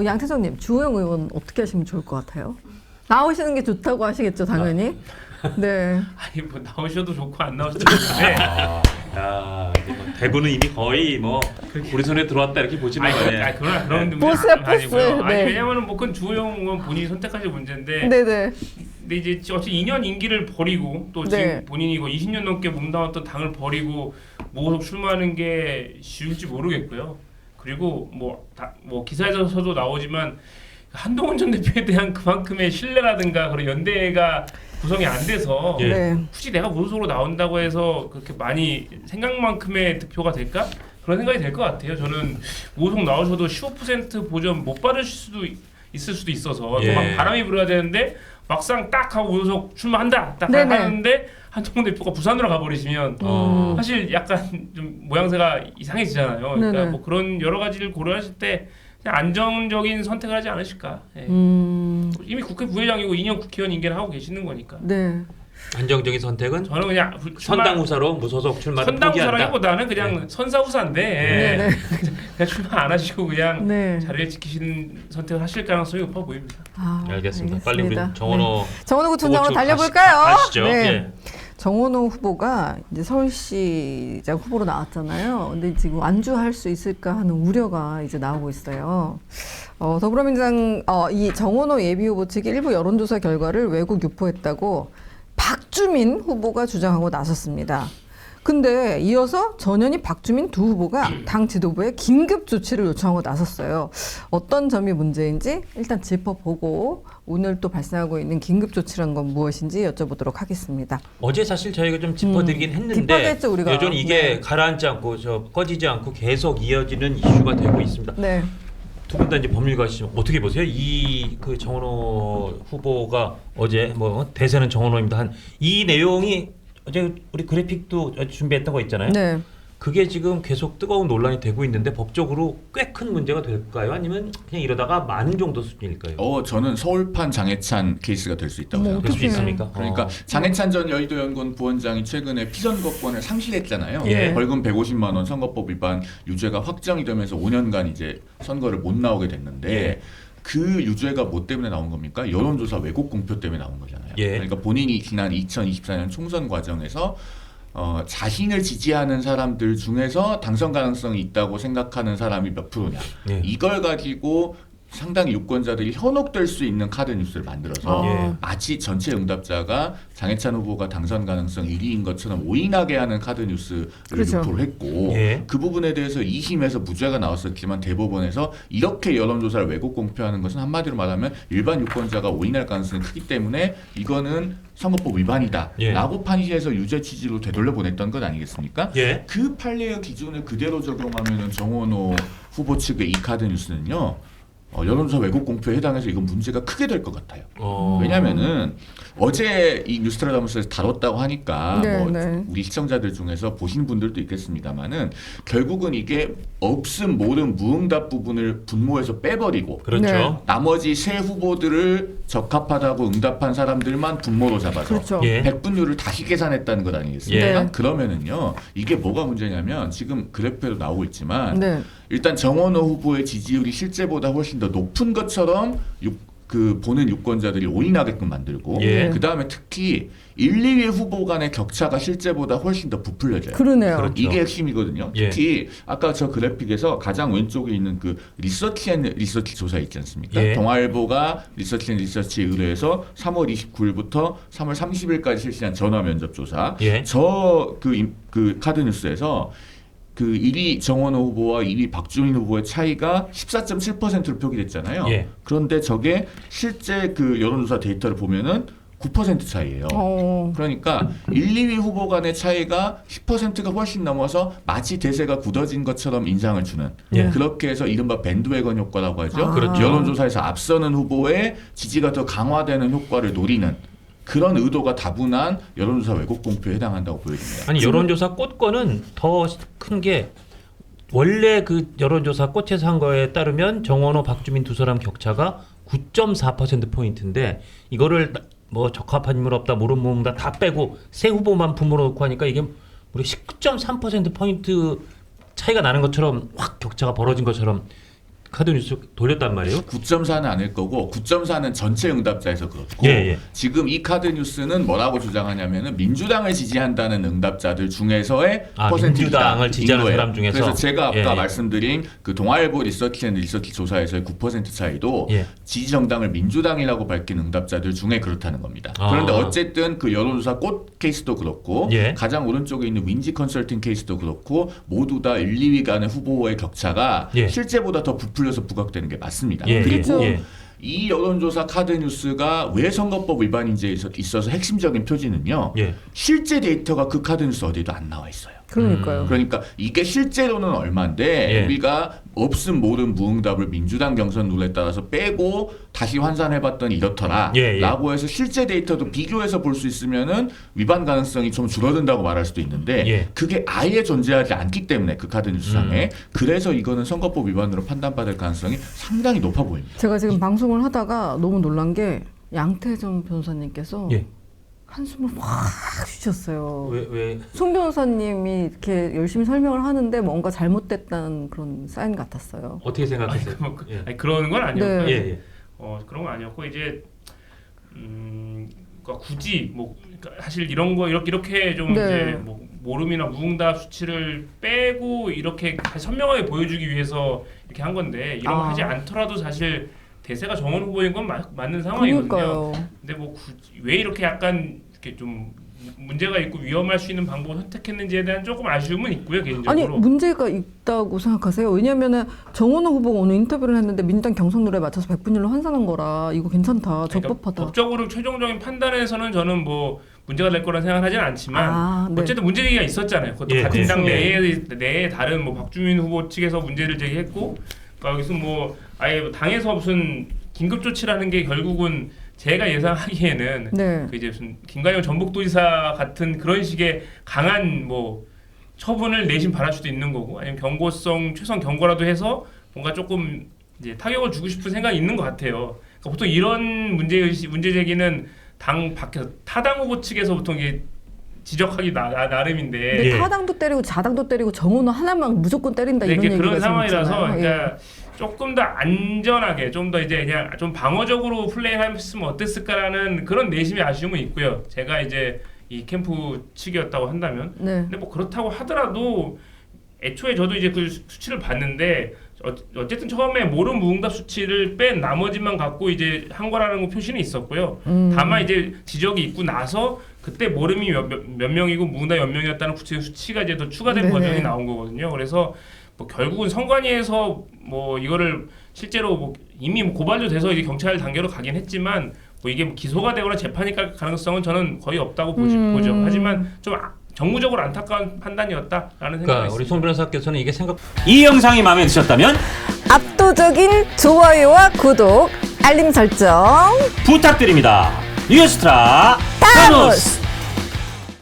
양태성님, 주호영 의원 어떻게 하시면 좋을 것 같아요? 나오시는 게 좋다고 하시겠죠, 당연히. 네. 아니 뭐 나오셔도 좋고 안 나오셔도 좋은데. 야, 이제 뭐 대구는 이미 거의 뭐 우리 손에 들어왔다 이렇게 보시는 거예요. 그런 보스야, 아니고요. 보스. 아니 네. 왜냐면은 뭐 그건 주호영 의원 본인이 선택하실 문제인데. 네네. 근데 이제 어차피 2년 임기를 버리고 또 네. 지금 본인이 이거 20년 넘게 몸담았던 당을 버리고 무소속 출마하는 게 쉬울지 모르겠고요. 그리고 뭐 기사에서도 나오지만 한동훈 전 대표에 대한 그만큼의 신뢰라든가 그런 연대가 구성이 안 돼서 예. 네. 굳이 내가 무소속으로 나온다고 해서 그렇게 많이 생각만큼의 득표가 될까? 그런 생각이 될 것 같아요. 저는 무소속 나오셔도 15% 보전 못 받으실 수도 있을 수도 있어서 예. 또 막 바람이 불어야 되는데 막상 딱 하고 무소속 출마한다 딱 네네. 하는데 한동훈 대표가 부산으로 가버리시면 사실 약간 좀 모양새가 이상해지잖아요. 그러니까 네네. 뭐 그런 여러 가지를 고려하실 때 그냥 안정적인 선택을 하지 않으실까. 예. 이미 국회 부회장이고 2년 국회의원 임기를 하고 계시는 거니까. 네. 안정적인 선택은 저는 그냥 선당 후사로 무소속 출마를 선당 포기한다. 후사라기보다는 그냥 선사 후사인데 네네. 그냥 출마 안 하시고 그냥 네. 자리를 지키시는 선택을 하실 가능성이 높아 보입니다. 알겠습니다. 빨리 우리 네. 정원호 정원호 구청장으로 후보 쪽 달려볼까요? 가시죠. 네. 예. 정원호 후보가 이제 서울시장 후보로 나왔잖아요. 근데 지금 완주할 수 있을까 하는 우려가 이제 나오고 있어요. 더불어민주당 이 정원호 예비후보 측이 일부 여론조사 결과를 왜곡 유포했다고 박주민 후보가 주장하고 나섰습니다. 근데 이어서 전현희, 박주민 두 후보가 당 지도부에 긴급 조치를 요청하고 나섰어요. 어떤 점이 문제인지 일단 짚어보고 오늘 또 발생하고 있는 긴급 조치란 건 무엇인지 여쭤보도록 하겠습니다. 어제 사실 저희가 좀 짚어드리긴 했는데 짚어도 했죠, 우리가. 여전히 이게 네. 가라앉지 않고 꺼지지 않고 계속 이어지는 이슈가 되고 있습니다. 네. 두 분 다 이제 법률가시죠. 어떻게 보세요? 이 그 정원호 후보가 어제 뭐 대세는 정원호입니다. 한 이 내용이 어제 우리 그래픽도 준비했던 거 있잖아요. 네. 그게 지금 계속 뜨거운 논란이 되고 있는데 법적으로 꽤 큰 문제가 될까요? 아니면 그냥 이러다가 많은 정도 수준일까요? 저는 서울판 장해찬 케이스가 될 수 있다고 어머, 생각합니다. 그럴 수 어떡해. 있습니까? 그러니까 장해찬 전 여의도연구원 부원장이 최근에 피선거권을 상실했잖아요. 예. 벌금 150만 원 선거법 위반 유죄가 확정이 되면서 5년간 이제 선거를 못 나오게 됐는데 예. 그 유죄가 뭐 때문에 나온 겁니까? 여론조사 왜곡 공표 때문에 나온 거잖아요. 예. 그러니까 본인이 지난 2024년 총선 과정에서 자신을 지지하는 사람들 중에서 당선 가능성이 있다고 생각하는 사람이 몇 프로냐. 예. 이걸 가지고 상당히 유권자들이 현혹될 수 있는 카드 뉴스를 만들어서 예. 마치 전체 응답자가 장해찬 후보가 당선 가능성 1위인 것처럼 오인하게 하는 카드 뉴스를 그렇죠. 유포를 했고 예. 그 부분에 대해서 2심에서 무죄가 나왔었지만 대법원에서 이렇게 여론조사를 왜곡 공표하는 것은 한마디로 말하면 일반 유권자가 오인할 가능성이 크기 때문에 이거는 선거법 위반이다 예. 라고 판시해서 유죄 취지로 되돌려보냈던 것 아니겠습니까? 예. 그 판례의 기준을 그대로 적용하면 정원호 후보 측의 이 카드 뉴스는요 여론조사 왜곡 공표에 해당해서 이건 문제가 크게 될 것 같아요. 왜냐하면은 어제 이 뉴스트라다무스에서 다뤘다고 하니까 네, 뭐 네. 우리 시청자들 중에서 보신 분들도 있겠습니다만은 결국은 이게 없음 모름 무응답 부분을 분모해서 빼버리고 그렇죠. 네. 나머지 세 후보들을 적합하다고 응답한 사람들만 분모로 잡아서 그렇죠. 예. 백분율을 다시 계산했다는 것 아니겠습니까? 네. 그러면은요 이게 뭐가 문제냐면 지금 그래프에도 나오고 있지만 네. 일단 정원호 후보의 지지율이 실제보다 훨씬 더 높은 것처럼 보는 유권자들이 오인하게끔 만들고 예. 그 다음에 특히 1, 2위 후보 간의 격차가 실제보다 훨씬 더 부풀려져요. 그러네요. 그렇죠. 이게 핵심이거든요. 예. 특히 아까 저 그래픽에서 가장 왼쪽에 있는 그 리서치 조사 있지 않습니까? 예. 동아일보가 리서치에 의뢰해서 3월 29일부터 3월 30일까지 실시한 전화 면접 조사. 예. 그 카드 뉴스에서 그 1위 정원호 후보와 2위 박주민 후보의 차이가 14.7%로 표기됐잖아요. 예. 그런데 저게 실제 그 여론조사 데이터를 보면은 9% 차이예요. 그러니까 1, 2위 후보 간의 차이가 10%가 훨씬 넘어서 마치 대세가 굳어진 것처럼 인상을 주는 예. 그렇게 해서 이른바 밴드웨건 효과라고 하죠. 그렇죠. 여론조사에서 앞서는 후보의 지지가 더 강화되는 효과를 노리는 그런 의도가 다분한 여론조사 왜곡 공표에 해당한다고 보여집니다. 아니 여론조사 꽃건은 더 큰 게 원래 그 여론조사 꽃에서 한 거에 따르면 정원호, 박주민 두 사람 격차가 9.4% 포인트인데 이거를 뭐 적합한 인물 없다, 모름 모음다 다 빼고 세 후보만 분모로 놓고 하니까 이게 우리 19.3% 포인트 차이가 나는 것처럼 확 격차가 벌어진 것처럼 카드 뉴스 돌렸단 말이에요. 9.4는 아닐 거고 9.4는 전체 응답자에서 그렇고 예. 지금 이 카드 뉴스는 뭐라고 주장하냐면은 민주당을 지지한다는 응답자들 중에서의 퍼센티지다. 민주당을 지지하는 거예요. 사람 중에서. 그래서 제가 아까 예. 말씀드린 그 동아일보 리서치 조사에서의 9% 차이도 예. 지지 정당을 민주당이라고 밝힌 응답자들 중에 그렇다는 겁니다. 아. 그런데 어쨌든 그 여론조사 꽃 케이스도 그렇고 예. 가장 오른쪽에 있는 윈지 컨설팅 케이스도 그렇고 모두 다 1, 2위 간의 후보의 격차가 예. 실제보다 더 부풀려서 부각되는 게 맞습니다. 예. 그리고 예. 이 여론조사 카드 뉴스가 왜 선거법 위반인지에 있어서 핵심적인 표지는요. 예. 실제 데이터가 그 카드 뉴스 어디에도 안 나와 있어요. 그러니까요. 그러니까 이게 실제로는 얼마인데 예. 우리가 없음 모름 무응답을 민주당 경선 룰에 따라서 빼고 다시 환산해봤더니 이렇더라 예. 라고 해서 실제 데이터도 비교해서 볼 수 있으면은 위반 가능성이 좀 줄어든다고 말할 수도 있는데 예. 그게 아예 존재하지 않기 때문에 그 카드 뉴스상에 그래서 이거는 선거법 위반으로 판단받을 가능성이 상당히 높아 보입니다. 제가 지금 방송을 하다가 너무 놀란 게 양태정 변호사님께서 예. 한숨을 확 쉬셨어요. 왜? 송 변호사님이 이렇게 열심히 설명을 하는데 뭔가 잘못됐다는 그런 사인 같았어요. 어떻게 생각하세요? 예. 아니, 그런 건 아니었고요. 네. 예. 그런 건 아니었고 이제 그러니까 굳이 뭐 그러니까 사실 이런 거 이렇게 좀 네. 이제 뭐 모름이나 무응답 수치를 빼고 이렇게 선명하게 보여주기 위해서 이렇게 한 건데 이런 거 하지 않더라도 사실 대세가 정원 후보인 건 맞는 상황이거든요. 그러니까요. 근데 뭐 왜 이렇게 약간 이렇게 좀 문제가 있고 위험할 수 있는 방법을 선택했는지에 대한 조금 아쉬움은 있고요, 개인적으로. 아니 문제가 있다고 생각하세요? 왜냐하면은 정원호 후보가 오늘 인터뷰를 했는데 민주당 경선 룰에 맞춰서 100분율로 환산한 거라 이거 괜찮다, 적법하다. 그러니까 법적으로 최종적인 판단에서는 저는 뭐 문제가 될 거라 생각하지는 않지만 네. 어쨌든 문제 제기가 있었잖아요. 그것도 예, 같은 당 그렇죠. 내에 다른 뭐 박주민 후보 측에서 문제를 제기했고, 그러니까 여기서 뭐 아예 당에서 무슨 긴급 조치라는 게 결국은 제가 예상하기에는 네. 그 이제 무슨 김관영 전북도지사 같은 그런 식의 강한 뭐 처분을 내심 바랄 수도 있는 거고, 아니면 경고성 최소한 경고라도 해서 뭔가 조금 이제 타격을 주고 싶은 생각이 있는 것 같아요. 그러니까 보통 이런 문제 제기는 당 밖에서 타당 후보 측에서 보통 이게 지적하기 나름인데. 근데 예. 타당도 때리고 자당도 때리고 정원호 하나만 무조건 때린다 이런 얘기가 그런 지금 상황이라서 있잖아요. 그러니까 조금 더 안전하게 좀 더 이제 그냥 좀 방어적으로 플레이했으면 어땠을까라는 그런 내심의 아쉬움은 있고요. 제가 이제 이 캠프 측이었다고 한다면. 네. 근데 뭐 그렇다고 하더라도 애초에 저도 이제 그 수치를 봤는데 어쨌든 처음에 모름 무응답 수치를 뺀 나머지만 갖고 이제 한 거라는 표시는 있었고요. 다만 이제 지적이 있고 나서 그때 모름이 몇 명이고 무응답이 몇 명이었다는 구체적 수치가 이제 더 추가된 네네. 버전이 나온 거거든요. 그래서 뭐 결국은 선관위에서 뭐 이거를 실제로 뭐 이미 뭐 고발도 돼서 이제 경찰 단계로 가긴 했지만 뭐 이게 뭐 기소가 되거나 재판이 갈 가능성은 저는 거의 없다고 보죠. 하지만 좀 정무적으로 안타까운 판단이었다라는 생각이 그러니까 있습니다. 우리 송 변호사께서는 이게 이 영상이 마음에 드셨다면 압도적인 좋아요와 구독, 알림 설정 부탁드립니다. 뉴스트라 타노스.